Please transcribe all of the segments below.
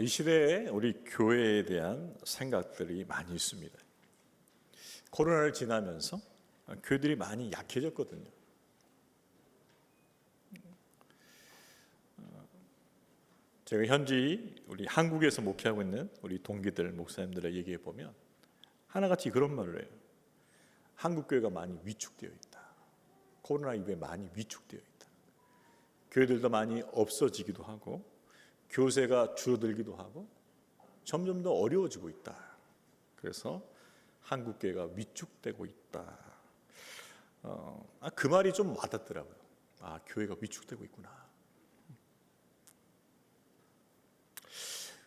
이 시대에 우리 교회에 대한 생각들이 많이 있습니다. 코로나를 지나면서 교회들이 많이 약해졌거든요. 제가 현지 우리 한국에서 목회하고 있는 우리 동기들, 목사님들의 얘기해 보면 하나같이 그런 말을 해요. 한국 교회가 많이 위축되어 있다. 코로나 이후에 많이 위축되어 있다. 교회들도 많이 없어지기도 하고 교세가 줄어들기도 하고 점점 더 어려워지고 있다. 그래서 한국 교회가 위축되고 있다. 그 말이 좀 와닿더라고요. 교회가 위축되고 있구나.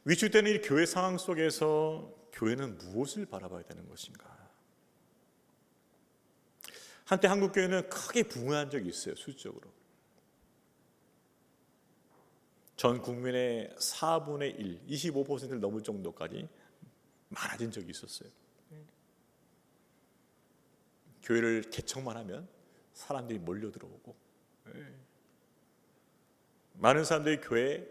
위축되는 이 교회 상황 속에서 교회는 무엇을 바라봐야 되는 것인가? 한때 한국 교회는 크게 붕괴한 적이 있어요. 수적으로. 전 국민의 4분의 1, 25%를 넘을 정도까지 많아진 적이 있었어요. 교회를 개척만 하면 사람들이 몰려들어오고 많은 사람들이 교회에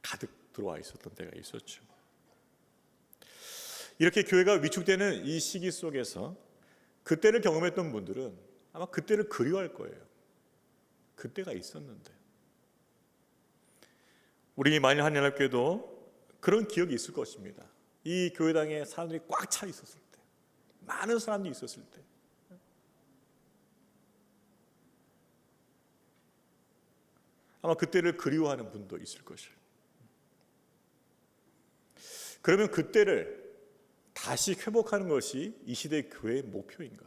가득 들어와 있었던 때가 있었죠. 이렇게 교회가 위축되는 이 시기 속에서 그때를 경험했던 분들은 아마 그때를 그리워할 거예요. 그때가 있었는데. 우리 만일 한연합교회도 그런 기억이 있을 것입니다. 이 교회당에 사람들이 꽉 차 있었을 때, 많은 사람들이 있었을 때, 아마 그때를 그리워하는 분도 있을 것이에요. 그러면 그때를 다시 회복하는 것이 이 시대 교회의 목표인가?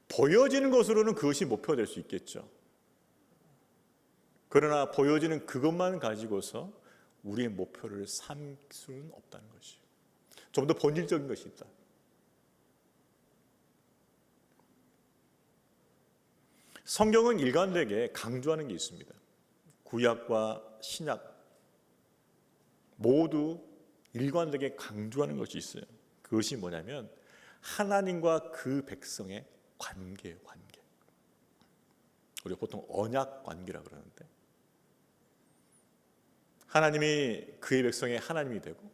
보여지는 것으로는 그것이 목표가 될 수 있겠죠. 그러나 보여지는 그것만 가지고서 우리의 목표를 삼을 수는 없다는 것이에요. 좀 더 본질적인 것이 있다. 성경은 일관되게 강조하는 게 있습니다. 구약과 신약 모두 일관되게 강조하는 것이 있어요. 그것이 뭐냐면 하나님과 그 백성의 관계. 우리가 보통 언약 관계라고 그러는데 하나님이 그의 백성의 하나님이 되고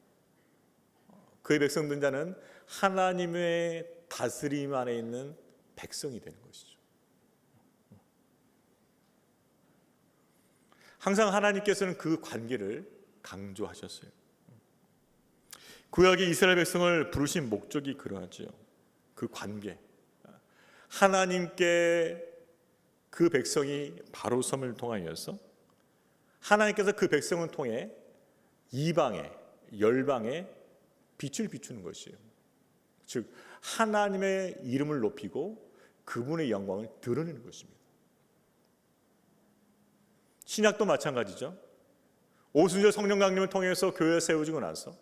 그의 백성 된 자는 하나님의 다스림 안에 있는 백성이 되는 것이죠. 항상 하나님께서는 그 관계를 강조하셨어요. 구약의 이스라엘 백성을 부르신 목적이 그러하지요. 그 관계. 하나님께 그 백성이 바로 섬을 통하여서 하나님께서 그 백성을 통해 이방에, 열방에 빛을 비추는 것이에요. 즉 하나님의 이름을 높이고 그분의 영광을 드러내는 것입니다. 신약도 마찬가지죠. 오순절 성령 강림을 통해서 교회가 세워지고 나서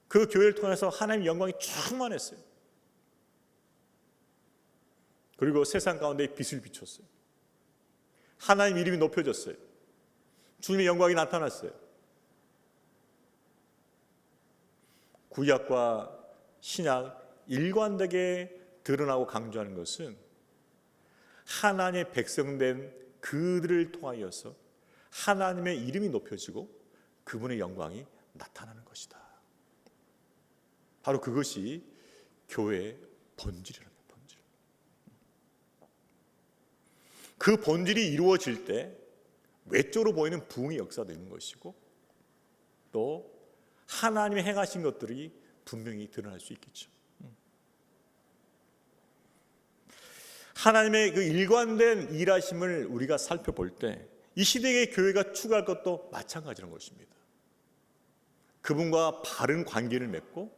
그 교회를 통해서 하나님의 영광이 충만했어요. 그리고 세상 가운데 빛을 비췄어요. 하나님 이름이 높여졌어요. 주님의 영광이 나타났어요. 구약과 신약 일관되게 드러나고 강조하는 것은 하나님의 백성된 그들을 통하여서 하나님의 이름이 높여지고 그분의 영광이 나타나는 것이다. 바로 그것이 교회의 본질이라는 거예요. 본질. 그 본질이 이루어질 때 외적으로 보이는 부흥의 역사도 있는 것이고 또 하나님이 행하신 것들이 분명히 드러날 수 있겠죠. 하나님의 그 일관된 일하심을 우리가 살펴볼 때 이 시대의 교회가 추구할 것도 마찬가지라는 것입니다. 그분과 바른 관계를 맺고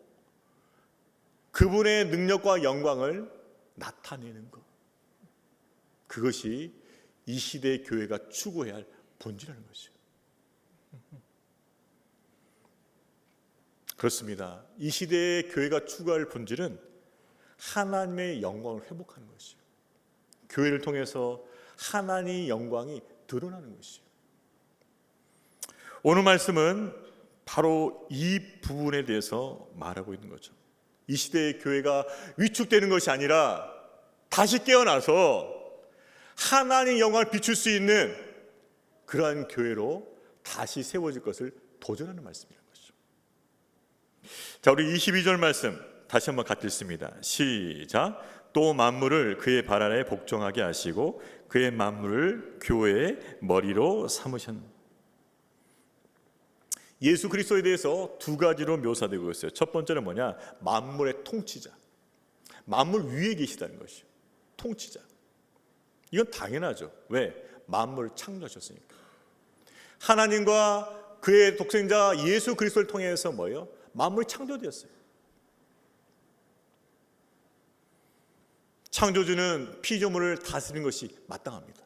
그분의 능력과 영광을 나타내는 것. 그것이 이 시대의 교회가 추구해야 할 본질이라는 것이에요. 그렇습니다. 이 시대의 교회가 추구할 본질은 하나님의 영광을 회복하는 것이에요. 교회를 통해서 하나님의 영광이 드러나는 것이에요. 오늘 말씀은 바로 이 부분에 대해서 말하고 있는 거죠. 이 시대의 교회가 위축되는 것이 아니라 다시 깨어나서 하나님의 영광을 비출 수 있는 그러한 교회로 다시 세워질 것을 도전하는 말씀이라는 것이죠. 자, 우리 22절 말씀 다시 한번 같이 읽습니다. 시작. 또 만물을 그의 발 아래 복종하게 하시고 그의 만물을 교회의 머리로 삼으셨네. 예수 그리스도에 대해서 두 가지로 묘사되고 있어요. 첫 번째는 뭐냐? 만물의 통치자. 만물 위에 계시다는 것이요. 통치자. 이건 당연하죠. 왜? 만물을 창조하셨으니까. 하나님과 그의 독생자 예수 그리스도를 통해서 뭐예요? 만물이 창조되었어요. 창조주는 피조물을 다스리는 것이 마땅합니다.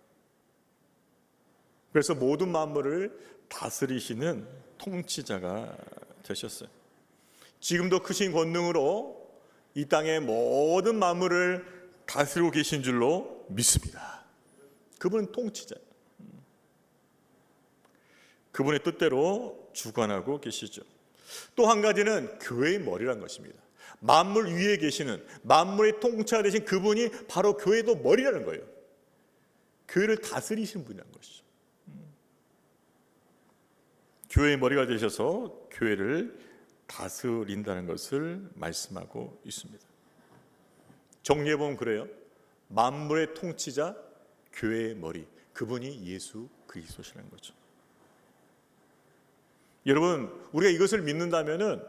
그래서 모든 만물을 다스리시는 통치자가 되셨어요. 지금도 크신 권능으로 이 땅의 모든 만물을 다스리고 계신 줄로 믿습니다. 그분은 통치자예요. 그분의 뜻대로 주관하고 계시죠. 또 한 가지는 교회의 머리란 것입니다. 만물 위에 계시는 만물의 통치자 되신 그분이 바로 교회도 머리라는 거예요. 교회를 다스리시는 분이라는 것이죠. 교회의 머리가 되셔서 교회를 다스린다는 것을 말씀하고 있습니다. 정리해보면 그래요. 만물의 통치자, 교회의 머리, 그분이 예수 그리스도시라는 거죠. 여러분, 우리가 이것을 믿는다면은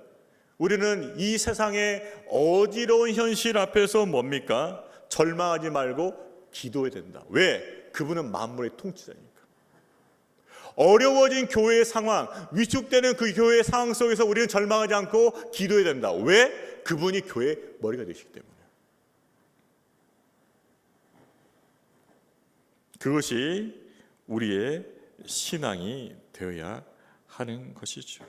우리는 이 세상의 어지러운 현실 앞에서 뭡니까? 절망하지 말고 기도해야 된다. 왜? 그분은 만물의 통치자니까. 어려워진 교회의 상황, 위축되는 그 교회의 상황 속에서 우리는 절망하지 않고 기도해야 된다. 왜? 그분이 교회의 머리가 되시기 때문에. 그것이 우리의 신앙이 되어야 하는 것이죠.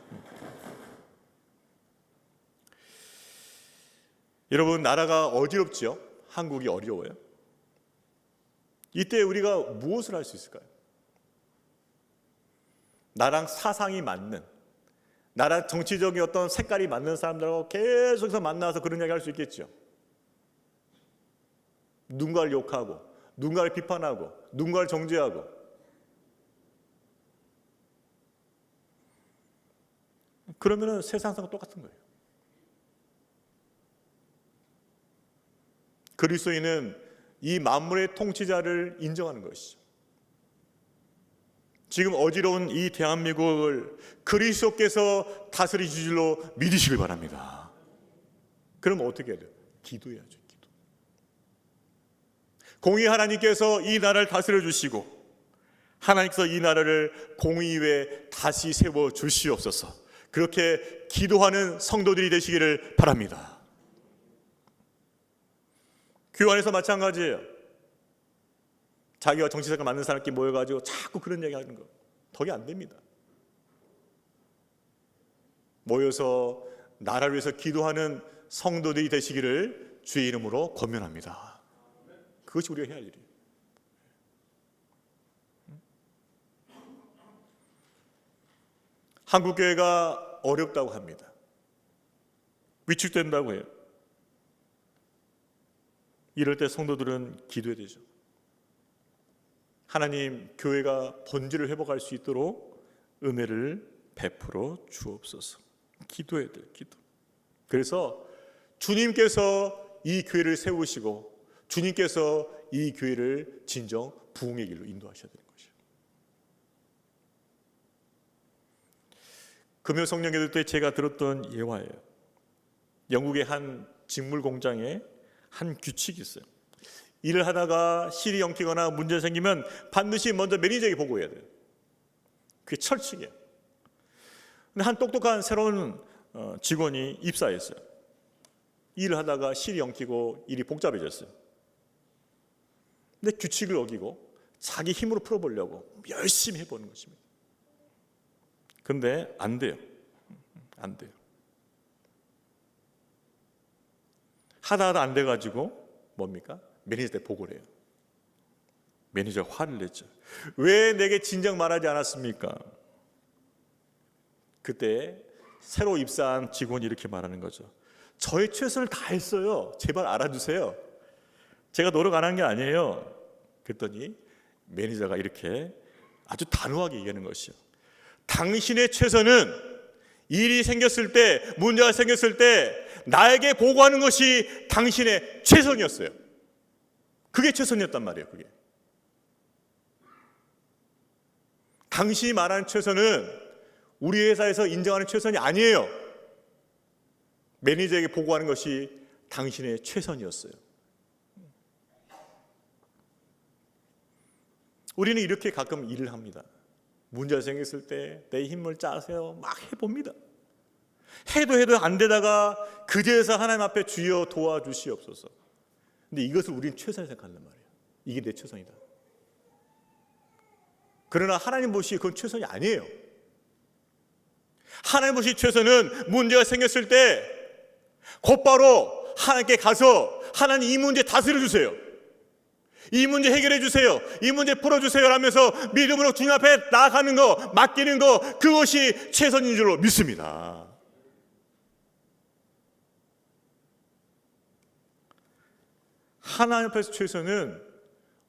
여러분, 나라가 어지럽지요? 한국이 어려워요. 이때 우리가 무엇을 할 수 있을까요? 나랑 사상이 맞는, 나랑 정치적인 어떤 색깔이 맞는 사람들하고 계속해서 만나서 그런 이야기 할 수 있겠죠. 누군가를 욕하고, 누군가를 비판하고, 누군가를 정죄하고. 그러면은 세상과 똑같은 거예요. 그리스도인은 이 만물의 통치자를 인정하는 것이죠. 지금 어지러운 이 대한민국을 그리스도께서 다스리실 줄로 믿으시길 바랍니다. 그럼 어떻게 해야 돼요? 기도해야죠. 기도. 공의 하나님께서 이 나라를 다스려 주시고 하나님께서 이 나라를 공의 위에 다시 세워 주시옵소서. 그렇게 기도하는 성도들이 되시기를 바랍니다. 교회 안에서 마찬가지예요. 자기와 정치색깔 맞는 사람끼리 모여가지고 자꾸 그런 얘기 하는 거 덕이 안 됩니다. 모여서 나라를 위해서 기도하는 성도들이 되시기를 주의 이름으로 권면합니다. 그것이 우리가 해야 할 일이에요. 한국교회가 어렵다고 합니다. 위축된다고 해요. 이럴 때 성도들은 기도해야 되죠. 하나님, 교회가 본질을 회복할 수 있도록 은혜를 베풀어 주옵소서. 기도해야 돼요. 기도. 그래서 주님께서 이 교회를 세우시고 주님께서 이 교회를 진정 부흥의 길로 인도하셔야 되는 것이에요. 금요 성령예배 때 제가 들었던 예화예요. 영국의 한 직물 공장에 한 규칙이 있어요. 일을 하다가 실이 엉키거나 문제 생기면 반드시 먼저 매니저에게 보고해야 돼요. 그게 철칙이에요. 근데 한 똑똑한 새로운 직원이 입사했어요. 일을 하다가 실이 엉키고 일이 복잡해졌어요. 근데 규칙을 어기고 자기 힘으로 풀어보려고 열심히 해보는 것입니다. 근데 안 돼요. 안 돼요. 하다 안 돼가지고 뭡니까? 매니저한테 보고를 해요. 매니저가 화를 냈죠. 왜 내게 진작 말하지 않았습니까? 그때 새로 입사한 직원이 이렇게 말하는 거죠. 저의 최선을 다했어요. 제발 알아주세요. 제가 노력 안 한 게 아니에요. 그랬더니 매니저가 이렇게 아주 단호하게 얘기하는 것이요. 당신의 최선은 일이 생겼을 때, 문제가 생겼을 때 나에게 보고하는 것이 당신의 최선이었어요. 그게 최선이었단 말이에요. 그게. 당신이 말하는 최선은 우리 회사에서 인정하는 최선이 아니에요. 매니저에게 보고하는 것이 당신의 최선이었어요. 우리는 이렇게 가끔 일을 합니다. 문제가 생겼을 때 내 힘을 짜세요. 막 해봅니다. 해도 안 되다가 그제서 하나님 앞에 주여 도와주시옵소서. 근데 이것을 우리는 최선을 생각한단 말이에요. 이게 내 최선이다. 그러나 하나님 보시기에 그건 최선이 아니에요. 하나님 보시기에 최선은 문제가 생겼을 때 곧바로 하나님께 가서 하나님 이 문제 다스려 주세요. 이 문제 해결해 주세요. 이 문제 풀어주세요 하면서 믿음으로 주님 앞에 나아가는 거, 맡기는 거, 그것이 최선인 줄로 믿습니다. 하나님 앞에서 최선은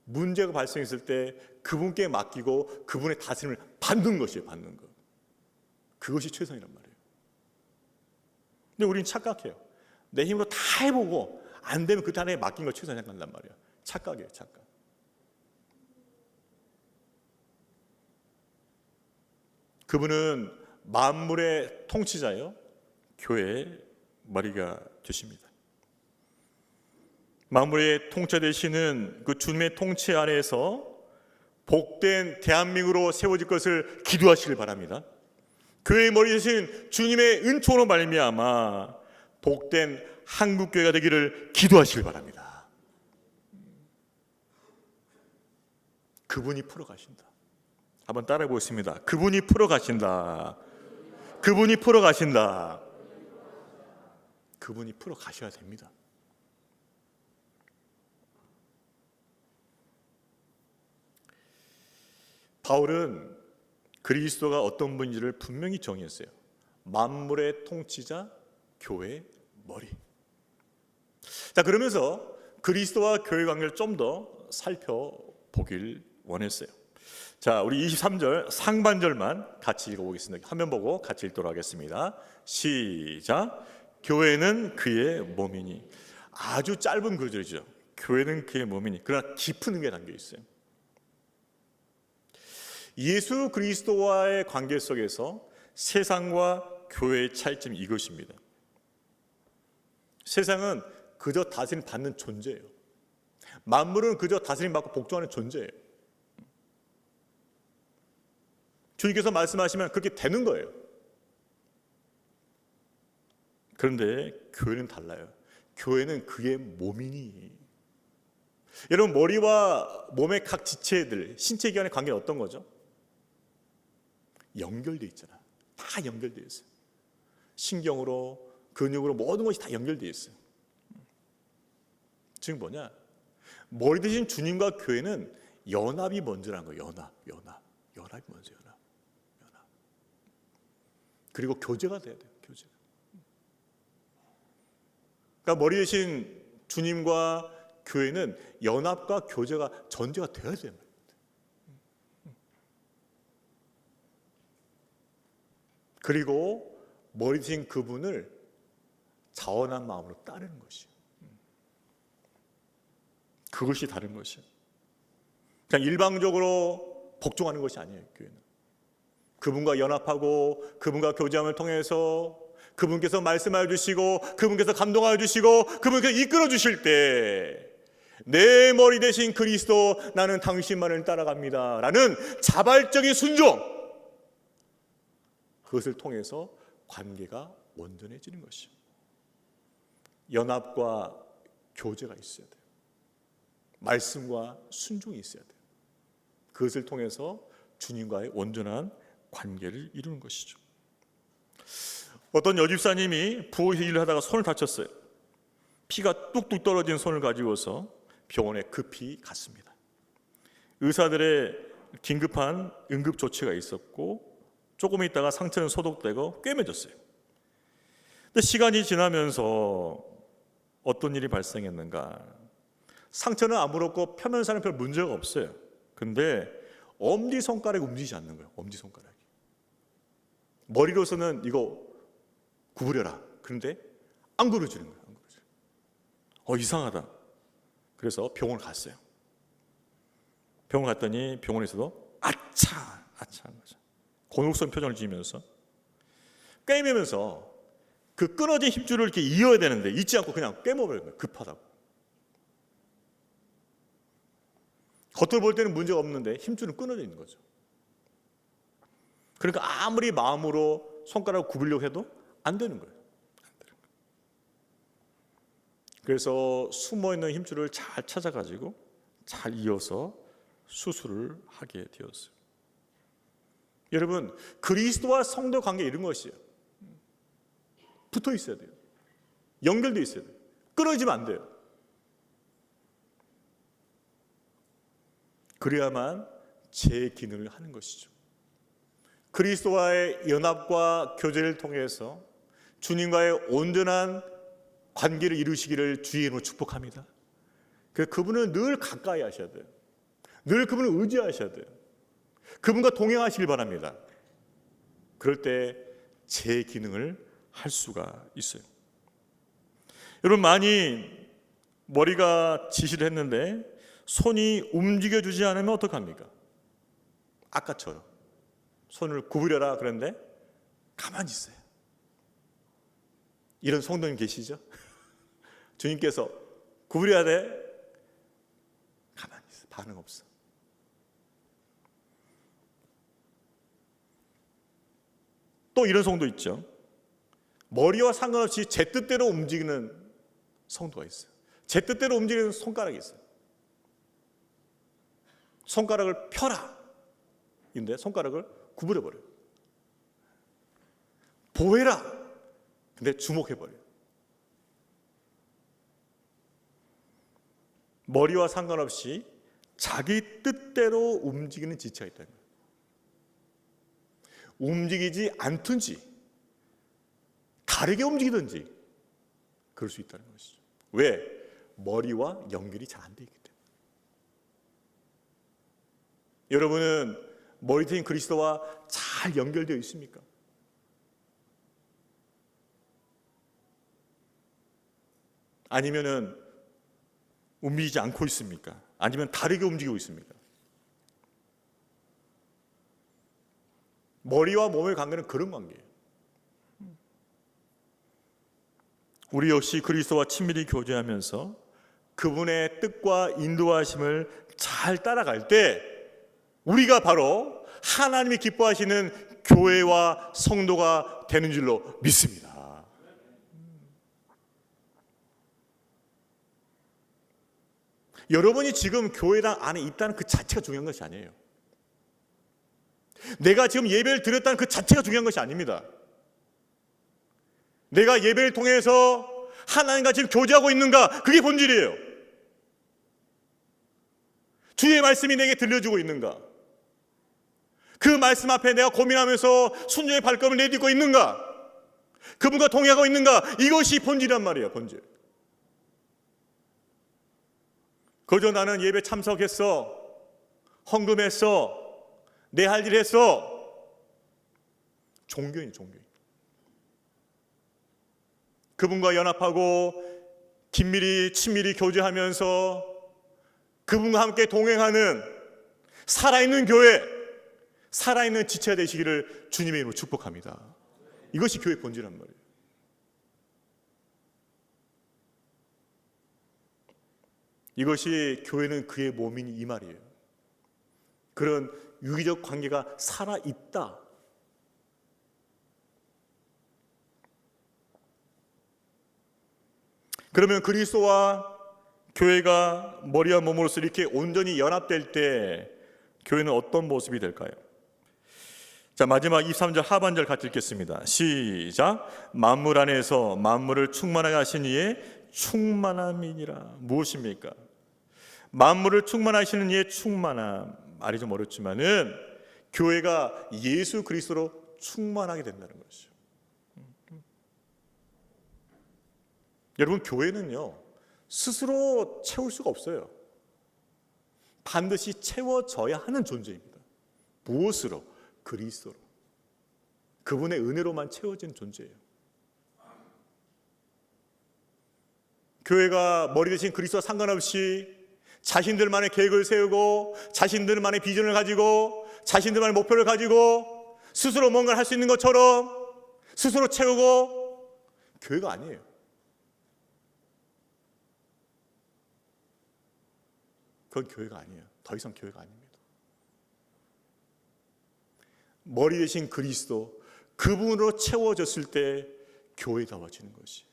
문제가 발생했을 때 그분께 맡기고 그분의 다스림을 받는 것이에요. 받는 것. 그것이 최선이란 말이에요. 근데 우리는 착각해요. 내 힘으로 다 해보고 안 되면 그때 하나님께 맡긴 걸 최선을 생각한단 말이에요. 착각이에요. 착각. 그분은 만물의 통치자요, 교회의 머리가 되십니다. 만물의 통치 되시는 그 주님의 통치 아래에서 복된 대한민국으로 세워질 것을 기도하시길 바랍니다. 교회의 머리 되신 주님의 은총으로 말미암아 복된 한국교회가 되기를 기도하시길 바랍니다. 그분이 풀어가신다. 한번 따라해 보겠습니다. 그분이 풀어가신다. 그분이 풀어가신다. 그분이 풀어가셔야 됩니다. 바울은 그리스도가 어떤 분인지를 분명히 정의했어요. 만물의 통치자, 교회의 머리. 자, 그러면서 그리스도와 교회 관계를 좀 더 살펴보길 원했어요. 자, 우리 23절 상반절만 같이 읽어보겠습니다. 화면 보고 같이 읽도록 하겠습니다. 시작. 교회는 그의 몸이니. 아주 짧은 구절이죠. 교회는 그의 몸이니. 그러나 깊은 의미가 담겨 있어요. 예수 그리스도와의 관계 속에서 세상과 교회의 차이점이 이것입니다. 세상은 그저 다스림 받는 존재예요. 만물은 그저 다스림 받고 복종하는 존재예요. 주님께서 말씀하시면 그렇게 되는 거예요. 그런데 교회는 달라요. 교회는 그의 몸이니. 여러분, 머리와 몸의 각 지체들, 신체 기관의 관계는 어떤 거죠? 연결되어 있잖아. 다 연결되어 있어요. 신경으로, 근육으로 모든 것이 다 연결되어 있어요. 지금 뭐냐? 머리 대신 주님과 교회는 연합이 먼저라는 거예요. 연합이 먼저. 연합. 그리고 교제가 돼야 돼요. 교제가. 그러니까 머리 대신 주님과 교회는 연합과 교제가 전제가 돼야 돼요. 그리고 머리 대신 그분을 자원한 마음으로 따르는 것이에요. 그것이 다른 것이에요. 그냥 일방적으로 복종하는 것이 아니에요. 교회는 그분과 연합하고 그분과 교제함을 통해서 그분께서 말씀하여 주시고 그분께서 감동하여 주시고 그분께서 이끌어 주실 때 내 머리 대신 그리스도, 나는 당신만을 따라갑니다 라는 자발적인 순종, 그것을 통해서 관계가 온전해지는 것이죠. 연합과 교제가 있어야 돼요. 말씀과 순종이 있어야 돼요. 그것을 통해서 주님과의 온전한 관계를 이루는 것이죠. 어떤 여집사님이 부엌에서 일을 하다가 손을 다쳤어요. 피가 뚝뚝 떨어진 손을 가지고서 병원에 급히 갔습니다. 의사들의 긴급한 응급 조치가 있었고 조금 있다가 상처는 소독되고 꿰매졌어요. 근데 시간이 지나면서 어떤 일이 발생했는가? 상처는 아무렇고 표면상은 별 문제가 없어요. 근데 엄지손가락이 움직이지 않는 거예요. 엄지손가락이. 머리로서는 이거 구부려라. 그런데 안 구부러지는 거예요. 안 구부러져요. 이상하다. 그래서 병원을 갔어요. 병원 갔더니 병원에서도 아차 하는 거죠. 곤혹스러운 표정을 지으면서 꿰매면서 그 끊어진 힘줄을 이렇게 이어야 되는데 잊지 않고 그냥 꿰매버린 거예요. 급하다고. 겉으로 볼 때는 문제가 없는데 힘줄은 끊어져 있는 거죠. 그러니까 아무리 마음으로 손가락을 굽으려고 해도 안 되는 거예요. 그래서 숨어있는 힘줄을 잘 찾아가지고 잘 이어서 수술을 하게 되었어요. 여러분, 그리스도와 성도 관계 이런 것이에요. 붙어 있어야 돼요. 연결되어 있어야 돼요. 끊어지면 안 돼요. 그래야만 제 기능을 하는 것이죠. 그리스도와의 연합과 교제를 통해서 주님과의 온전한 관계를 이루시기를 주의 이름으로 축복합니다. 그래서 그분을 늘 가까이 하셔야 돼요. 늘 그분을 의지하셔야 돼요. 그분과 동행하시길 바랍니다. 그럴 때 제 기능을 할 수가 있어요. 여러분, 많이 머리가 지시를 했는데 손이 움직여주지 않으면 어떡합니까? 아까처럼 손을 구부려라 그랬는데 가만히 있어요. 이런 성도님 계시죠? 주님께서 구부려야 돼. 가만히 있어. 반응 없어. 또 이런 성도 있죠. 머리와 상관없이 제 뜻대로 움직이는 성도가 있어요. 제 뜻대로 움직이는 손가락이 있어요. 손가락을 펴라. 근데 손가락을 구부려버려요. 보해라. 근데 주목해버려요. 머리와 상관없이 자기 뜻대로 움직이는 지체가 있다는 거예요. 움직이지 않든지 다르게 움직이든지 그럴 수 있다는 것이죠. 왜? 머리와 연결이 잘 안 돼 있기 때문에. 여러분은 머리태인 그리스도와 잘 연결되어 있습니까? 아니면은 움직이지 않고 있습니까? 아니면 다르게 움직이고 있습니까? 머리와 몸의 관계는 그런 관계예요. 우리 역시 그리스도와 친밀히 교제하면서 그분의 뜻과 인도하심을 잘 따라갈 때 우리가 바로 하나님이 기뻐하시는 교회와 성도가 되는 줄로 믿습니다. 여러분이 지금 교회당 안에 있다는 그 자체가 중요한 것이 아니에요. 내가 지금 예배를 드렸다는 그 자체가 중요한 것이 아닙니다. 내가 예배를 통해서 하나님과 지금 교제하고 있는가, 그게 본질이에요. 주의 말씀이 내게 들려주고 있는가, 그 말씀 앞에 내가 고민하면서 순종의 발걸음을 내딛고 있는가, 그분과 동행하고 있는가, 이것이 본질이란 말이에요. 본질. 그저 나는 예배 참석했어, 헌금했어, 내 할 일 했어. 종교인 종교인. 그분과 연합하고 긴밀히 친밀히 교제하면서 그분과 함께 동행하는 살아있는 교회, 살아있는 지체가 되시기를 주님의 이름으로 축복합니다. 이것이 교회의 본질이란 말이에요. 이것이 교회는 그의 몸이니 이 말이에요. 그런 유기적 관계가 살아있다. 그러면 그리스도와 교회가 머리와 몸으로서 이렇게 온전히 연합될 때 교회는 어떤 모습이 될까요? 자, 마지막 23절 하반절 같이 읽겠습니다. 시작. 만물 안에서 만물을 충만하게 하신 이의 충만함이니라. 무엇입니까? 만물을 충만하시는 이의 충만함. 말이 좀 어렵지만은 교회가 예수 그리스도로 충만하게 된다는 것이죠. 여러분, 교회는요 스스로 채울 수가 없어요. 반드시 채워져야 하는 존재입니다. 무엇으로? 그리스도로. 그분의 은혜로만 채워진 존재예요. 교회가 머리 대신 그리스도와 상관없이 자신들만의 계획을 세우고 자신들만의 비전을 가지고 자신들만의 목표를 가지고 스스로 뭔가를 할 수 있는 것처럼 스스로 채우고, 교회가 아니에요. 그건 교회가 아니에요. 더 이상 교회가 아닙니다. 머리 대신 그리스도, 그분으로 채워졌을 때 교회다워지는 것이에요.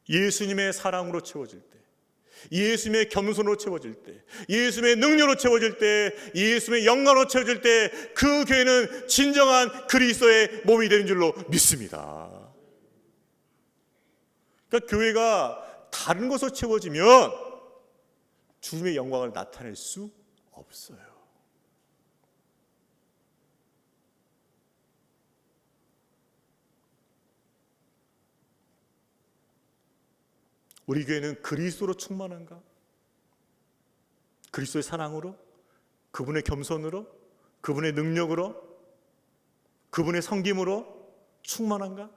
예수님의 사랑으로 채워질 때, 예수님의 겸손으로 채워질 때, 예수님의 능력으로 채워질 때, 예수님의 영광으로 채워질 때, 그 교회는 진정한 그리스도의 몸이 되는 줄로 믿습니다. 그러니까 교회가 다른 것으로 채워지면 주님의 영광을 나타낼 수 없어요. 우리 교회는 그리스도로 충만한가? 그리스도의 사랑으로? 그분의 겸손으로? 그분의 능력으로? 그분의 섬김으로 충만한가?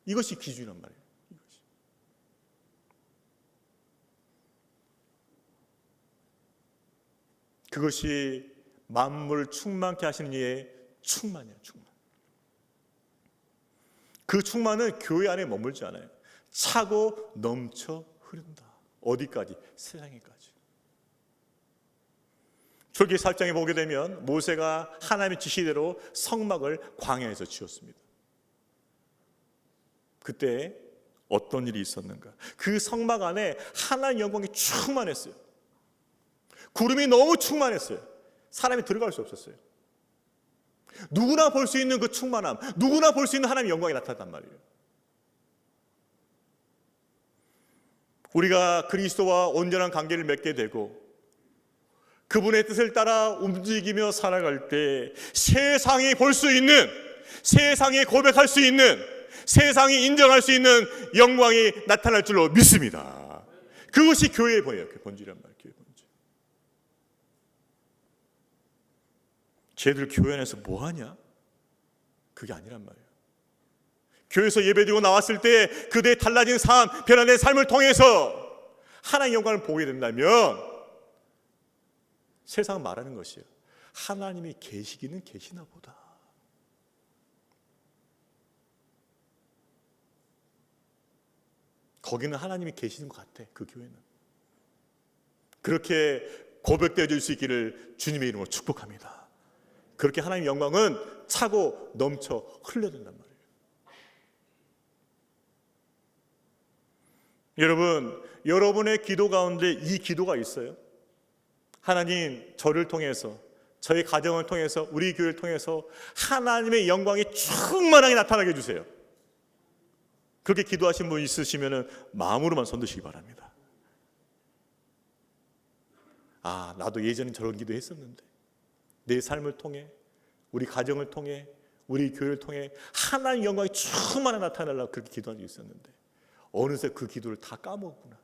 이것이 기준이란 말이에요. 그것이 만물을 충만케 하시는 이의 충만이에요. 충만. 그 충만은 교회 안에 머물지 않아요. 차고 넘쳐 흐른다. 어디까지? 세상에까지. 출애굽기 4장에 보게 되면 모세가 하나님의 지시대로 성막을 광야에서 지었습니다. 그때 어떤 일이 있었는가? 그 성막 안에 하나님의 영광이 충만했어요. 구름이 너무 충만했어요. 사람이 들어갈 수 없었어요. 누구나 볼 수 있는 그 충만함, 누구나 볼 수 있는 하나님의 영광이 나타났단 말이에요. 우리가 그리스도와 온전한 관계를 맺게 되고 그분의 뜻을 따라 움직이며 살아갈 때 세상이 볼 수 있는, 세상이 고백할 수 있는, 세상이 인정할 수 있는 영광이 나타날 줄로 믿습니다. 그것이 교회의 본질이란 말이에요. 교회의 본질. 쟤들 교회 안에서 뭐 하냐? 그게 아니란 말이에요. 교회에서 예배드리고 나왔을 때 그들의 달라진 삶, 변화된 삶을 통해서 하나님의 영광을 보게 된다면 세상은 말하는 것이에요. 하나님이 계시기는 계시나 보다. 거기는 하나님이 계시는 것 같아. 그 교회는. 그렇게 고백되어질 수 있기를 주님의 이름으로 축복합니다. 그렇게 하나님의 영광은 차고 넘쳐 흘러든단 말이에요. 여러분, 여러분의 기도 가운데 이 기도가 있어요. 하나님, 저를 통해서, 저희 가정을 통해서, 우리 교회를 통해서 하나님의 영광이 충만하게 나타나게 해주세요. 그렇게 기도하신 분 있으시면 마음으로만 손드시기 바랍니다. 아, 나도 예전에 저런 기도 했었는데 내 삶을 통해, 우리 가정을 통해, 우리 교회를 통해 하나님의 영광이 충만하게 나타나려고 그렇게 기도한 적이 있었는데 어느새 그 기도를 다 까먹었구나.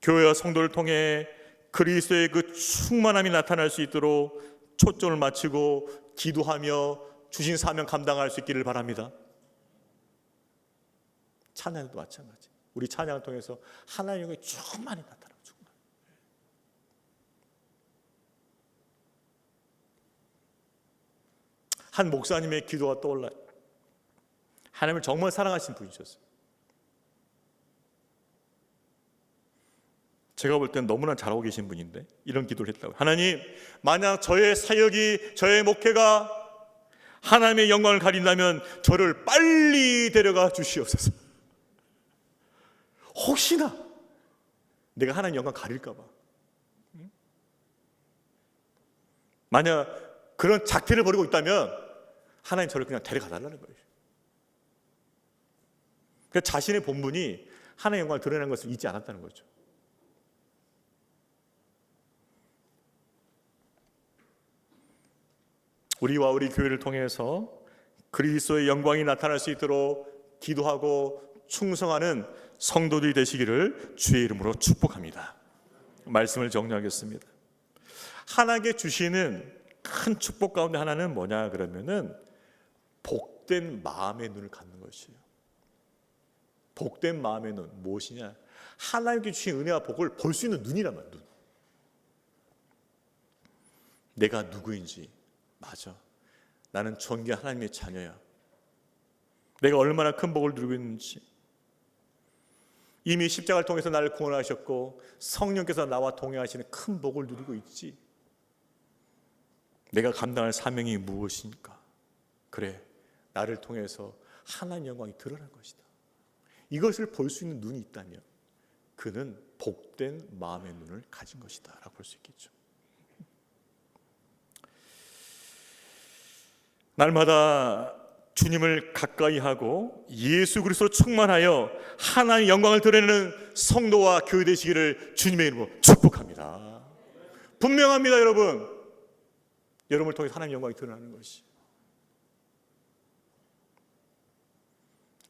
교회와 성도를 통해 그리스도의 그 충만함이 나타날 수 있도록 초점을 맞추고 기도하며 주신 사명 감당할 수 있기를 바랍니다. 찬양도 마찬가지. 우리 찬양을 통해서 하나님의 영광이 충만히 나타나고 충만. 한 목사님의 기도가 떠올라요. 하나님을 정말 사랑하신 분이셨어요. 제가 볼 땐 너무나 잘하고 계신 분인데 이런 기도를 했다고요. 하나님, 만약 저의 사역이, 저의 목회가 하나님의 영광을 가린다면 저를 빨리 데려가 주시옵소서. 혹시나 내가 하나님 영광 가릴까 봐. 만약 그런 작태를 벌이고 있다면 하나님 저를 그냥 데려가 달라는 거예요. 그러니까 자신의 본분이 하나님의 영광을 드러내는 것을 잊지 않았다는 거죠. 우리와 우리 교회를 통해서 그리스도의 영광이 나타날 수 있도록 기도하고 충성하는 성도들이 되시기를 주의 이름으로 축복합니다. 말씀을 정리하겠습니다. 하나님께 주시는 큰 축복 가운데 하나는 뭐냐 그러면은 복된 마음의 눈을 갖는 것이에요. 복된 마음의 눈 무엇이냐? 하나님께 주신 은혜와 복을 볼 수 있는 눈이란 말이야. 눈. 내가 누구인지, 맞아, 나는 존귀한 하나님의 자녀야. 내가 얼마나 큰 복을 누리고 있는지, 이미 십자가를 통해서 나를 구원하셨고 성령께서 나와 동행하시는 큰 복을 누리고 있지. 내가 감당할 사명이 무엇입니까? 그래, 나를 통해서 하나님의 영광이 드러난 것이다. 이것을 볼 수 있는 눈이 있다면 그는 복된 마음의 눈을 가진 것이다 라고 볼 수 있겠죠. 날마다 주님을 가까이 하고 예수 그리스도로 충만하여 하나님의 영광을 드러내는 성도와 교회 되시기를 주님의 이름으로 축복합니다. 분명합니다. 여러분을 통해 하나님의 영광이 드러나는 것이,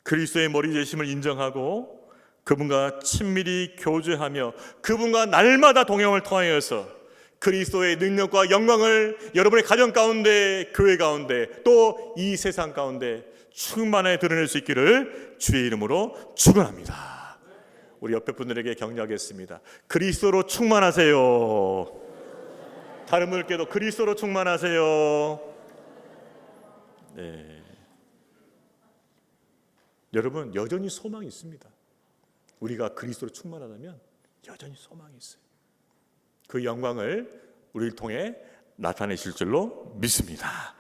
그리스도의 머리 되심을 인정하고 그분과 친밀히 교제하며 그분과 날마다 동행을 통하여서 그리스도의 능력과 영광을 여러분의 가정 가운데, 교회 가운데, 또 이 세상 가운데 충만하게 드러낼 수 있기를 주의 이름으로 축원합니다. 우리 옆에 분들에게 격려하겠습니다. 그리스도로 충만하세요. 다른 분들께도 그리스도로 충만하세요. 네. 여러분, 여전히 소망이 있습니다. 우리가 그리스도로 충만하다면 여전히 소망이 있어요. 그 영광을 우리를 통해 나타내실 줄로 믿습니다.